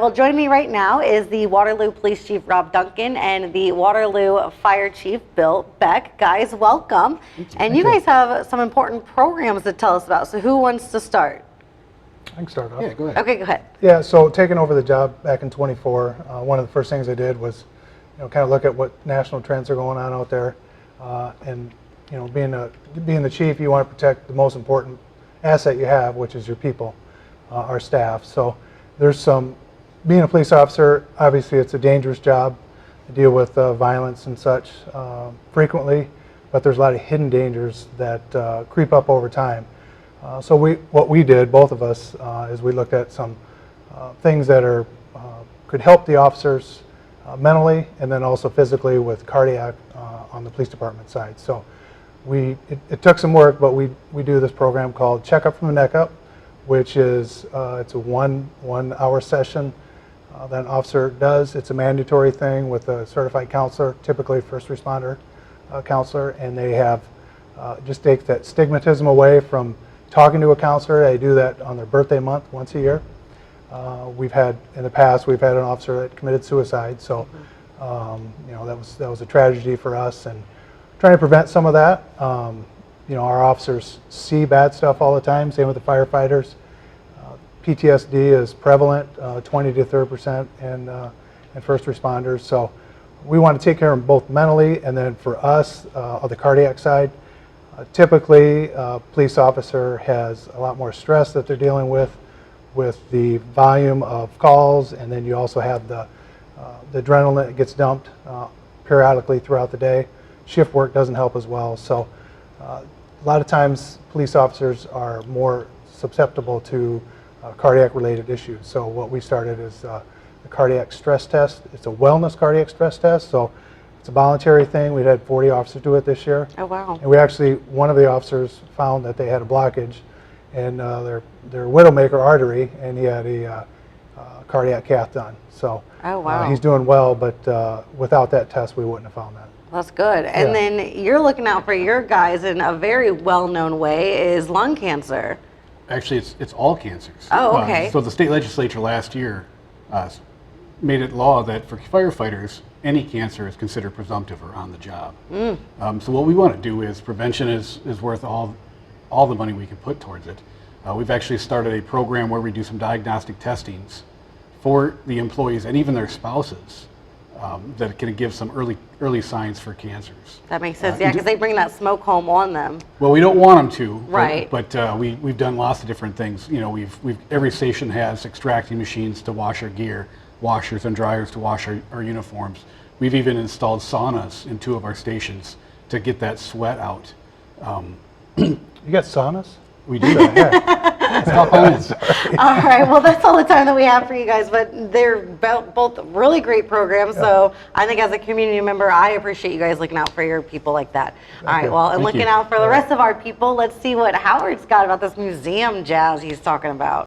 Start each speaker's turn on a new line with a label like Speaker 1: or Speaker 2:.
Speaker 1: Well, joining me right now is the Waterloo Police Chief, Rob Duncan, and the Waterloo Fire Chief, Bill Beck. Guys, welcome. And you guys have some important programs to tell us about. So who wants to start?
Speaker 2: I can start off.
Speaker 3: Yeah, go ahead.
Speaker 1: Okay, go ahead.
Speaker 2: Yeah, so taking over the job back in '24, one of the first things I did was, kind of look at what national trends are going on out there, and being the chief, you want to protect the most important asset you have, which is your people, our staff. So there's being a police officer, obviously it's a dangerous job to deal with violence and such frequently, but there's a lot of hidden dangers that creep up over time. So what we did, both of us, is we looked at some things that could help the officers mentally and then also physically with cardiac on the police department side. So it took some work, but we do this program called Checkup from the Neck Up, which is it's a one hour session that an officer does. It's a mandatory thing with a certified counselor, typically first responder counselor, and they have just take that stigmatism away from talking to a counselor. They do that on their birthday month once a year. In the past we've had an officer that committed suicide, so that was a tragedy for us, and trying to prevent some of that. Our officers see bad stuff all the time, same with the firefighters. PTSD is prevalent, 20 to 30% in first responders. So we want to take care of them both mentally, and then for us, on the cardiac side, typically a police officer has a lot more stress that they're dealing with the volume of calls, and then you also have the adrenaline that gets dumped periodically throughout the day. Shift work doesn't help as well. So a lot of times police officers are more susceptible to cardiac related issues. So what we started is the cardiac stress test. It's a wellness cardiac stress test. So it's a voluntary thing. We've had 40 officers do it this year.
Speaker 1: Oh, wow.
Speaker 2: And one of the officers found that they had a blockage in their widowmaker artery, and he had a cardiac cath done. So
Speaker 1: oh, wow.
Speaker 2: He's doing well, but without that test, we wouldn't have found that.
Speaker 1: That's good. And
Speaker 2: Yeah.
Speaker 1: then you're looking out for your guys in a very well-known way is lung cancer.
Speaker 3: Actually, it's all cancers.
Speaker 1: Oh, okay.
Speaker 3: So the state legislature last year made it law that for firefighters, any cancer is considered presumptive or on the job. So what we want to do is prevention is worth all the money we can put towards it. We've actually started a program where we do some diagnostic testings for the employees and even their spouses that can give some early signs for cancers.
Speaker 1: That makes sense, yeah, because they bring that smoke home on them.
Speaker 3: Well, we don't want them to,
Speaker 1: Right.
Speaker 3: But we've done lots of different things. Every station has extracting machines to wash our gear, washers and dryers to wash our uniforms. We've even installed saunas in 2 of our stations to get that sweat out.
Speaker 2: You got saunas?
Speaker 3: We do.
Speaker 1: All right, well, that's all the time that we have for you guys, but they're both really great programs. Yeah. So I think as a community member, I appreciate you guys looking out for your people like that. All right, well, and looking out for the rest of our people, let's see what Howard's got about this museum jazz he's talking about.